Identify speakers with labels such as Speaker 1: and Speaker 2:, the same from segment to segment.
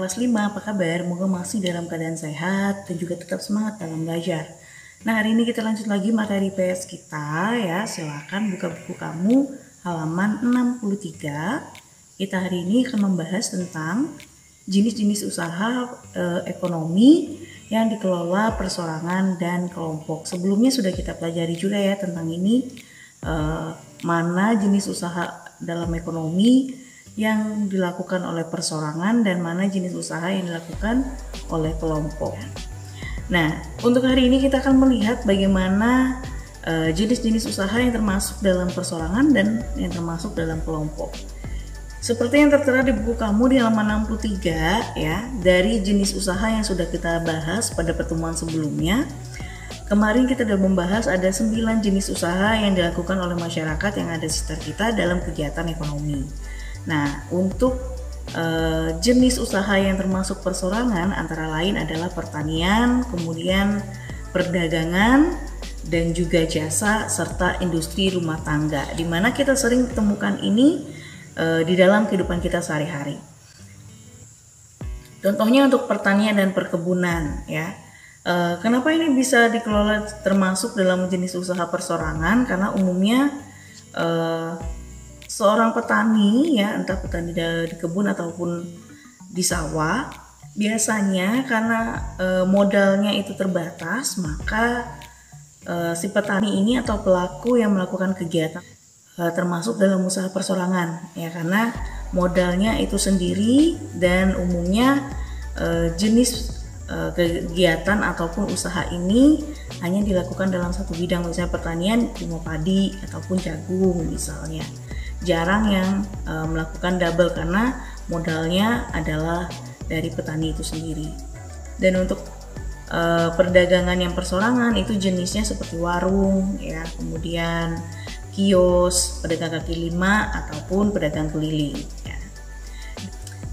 Speaker 1: kelas 5, apa kabar? Semoga masih dalam keadaan sehat dan juga tetap semangat dalam belajar. Nah, hari ini kita lanjut lagi materi PS kita ya. Silakan buka buku kamu halaman 63. Kita hari ini akan membahas tentang jenis-jenis usaha ekonomi yang dikelola perseorangan dan kelompok. Sebelumnya sudah kita pelajari juga ya tentang ini, mana jenis usaha dalam ekonomi yang dilakukan oleh perseorangan dan mana jenis usaha yang dilakukan oleh kelompok. Nah, untuk hari ini kita akan melihat bagaimana jenis-jenis usaha yang termasuk dalam perseorangan dan yang termasuk dalam kelompok. Seperti yang tertera di buku kamu di halaman 63 ya, dari jenis usaha yang sudah kita bahas pada pertemuan sebelumnya. Kemarin kita sudah membahas ada 9 jenis usaha yang dilakukan oleh masyarakat yang ada di sekitar kita dalam kegiatan ekonomi. Nah, untuk jenis usaha yang termasuk perseorangan antara lain adalah pertanian, kemudian perdagangan, dan juga jasa, serta industri rumah tangga, di mana kita sering temukan ini di dalam kehidupan kita sehari-hari. Contohnya untuk pertanian dan perkebunan ya. Kenapa ini bisa dikelola termasuk dalam jenis usaha perseorangan? Karena umumnya seorang petani ya, entah petani di kebun ataupun di sawah, biasanya karena modalnya itu terbatas, maka si petani ini atau pelaku yang melakukan kegiatan termasuk dalam usaha perseorangan ya, karena modalnya itu sendiri dan umumnya jenis kegiatan ataupun usaha ini hanya dilakukan dalam satu bidang, misalnya pertanian cuma padi ataupun jagung misalnya. Jarang yang melakukan double karena modalnya adalah dari petani itu sendiri. Dan untuk perdagangan yang perseorangan itu jenisnya seperti warung ya, kemudian kios, pedagang kaki lima ataupun pedagang keliling ya.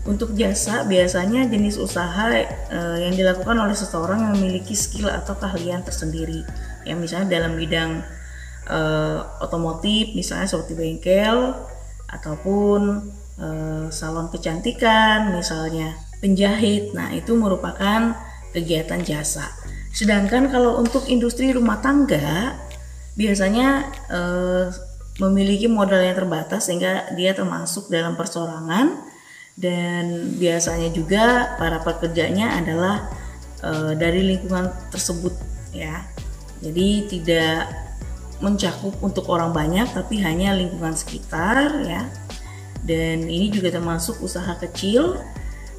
Speaker 1: Untuk jasa biasanya jenis usaha yang dilakukan oleh seseorang yang memiliki skill atau keahlian tersendiri ya, misalnya dalam bidang otomotif misalnya seperti bengkel ataupun salon kecantikan misalnya, penjahit. Nah, itu merupakan kegiatan jasa. Sedangkan kalau untuk industri rumah tangga biasanya memiliki modal yang terbatas sehingga dia termasuk dalam perseorangan, dan biasanya juga para pekerjanya adalah dari lingkungan tersebut ya. Jadi tidak mencakup untuk orang banyak tapi hanya lingkungan sekitar ya. Dan ini juga termasuk usaha kecil,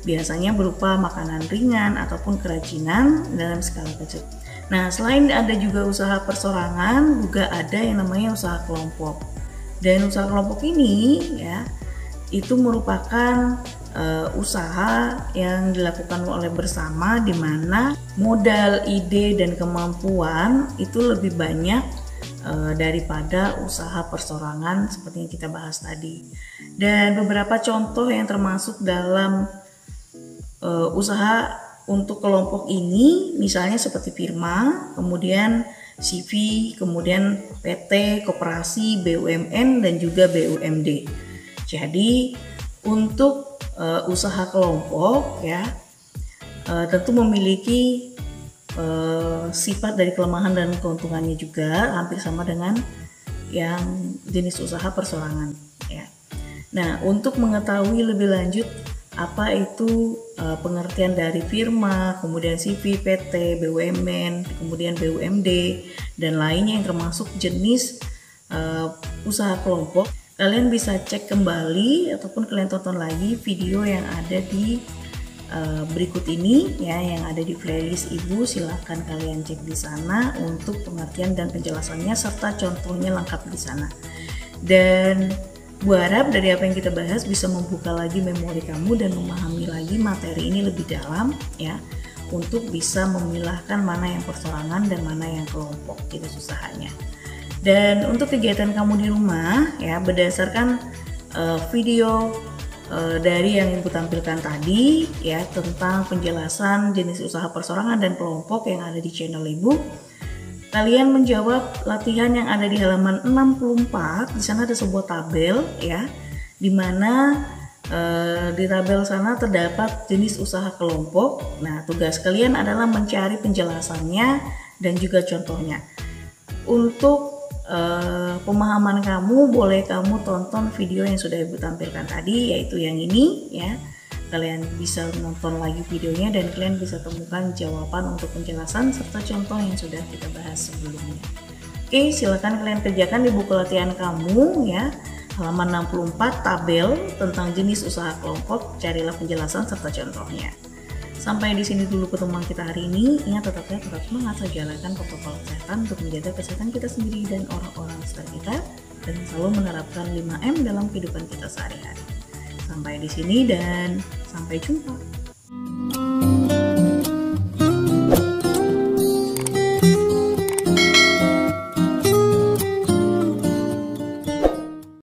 Speaker 1: biasanya berupa makanan ringan ataupun kerajinan dalam skala kecil. Nah, selain ada juga usaha perseorangan, juga ada yang namanya usaha kelompok. Dan usaha kelompok ini ya, itu merupakan usaha yang dilakukan oleh bersama, di mana modal, ide, dan kemampuan itu lebih banyak daripada usaha perseorangan seperti yang kita bahas tadi. Dan beberapa contoh yang termasuk dalam usaha untuk kelompok ini misalnya seperti firma, kemudian CV, kemudian PT, koperasi, BUMN, dan juga BUMD. Jadi untuk usaha kelompok ya tentu memiliki sifat dari kelemahan dan keuntungannya juga hampir sama dengan yang jenis usaha perseorangan ya. Nah, untuk mengetahui lebih lanjut apa itu pengertian dari firma, kemudian CV, PT, BUMN, kemudian BUMD, dan lainnya yang termasuk jenis usaha kelompok, kalian bisa cek kembali ataupun kalian tonton lagi video yang ada di berikut ini ya, yang ada di playlist Ibu. Silahkan kalian cek di sana untuk pengertian dan penjelasannya serta contohnya lengkap di sana. Dan Bu harap dari apa yang kita bahas bisa membuka lagi memori kamu dan memahami lagi materi ini lebih dalam ya, untuk bisa memilahkan mana yang perseorangan dan mana yang kelompok jenis usahanya. Dan untuk kegiatan kamu di rumah ya, berdasarkan video dari yang Ibu tampilkan tadi ya, tentang penjelasan jenis usaha perseorangan dan kelompok yang ada di channel Ibu, kalian menjawab latihan yang ada di halaman 64. Di sana ada sebuah tabel ya, di mana Di tabel sana terdapat jenis usaha kelompok. Nah, tugas kalian adalah mencari penjelasannya dan juga contohnya. Untuk pemahaman kamu, boleh kamu tonton video yang sudah Ibu tampilkan tadi, yaitu yang ini ya. Kalian bisa nonton lagi videonya dan kalian bisa temukan jawaban untuk penjelasan serta contoh yang sudah kita bahas sebelumnya. Oke, silakan kalian kerjakan di buku latihan kamu ya. Halaman 64 tabel tentang jenis usaha kelompok, carilah penjelasan serta contohnya. Sampai di sini dulu pertemuan kita hari ini. Ingat tetap semangat, jalankan protokol kesehatan untuk menjaga kesehatan kita sendiri dan orang-orang sekitar kita, dan selalu menerapkan 5M dalam kehidupan kita sehari-hari. Sampai di sini dan sampai jumpa.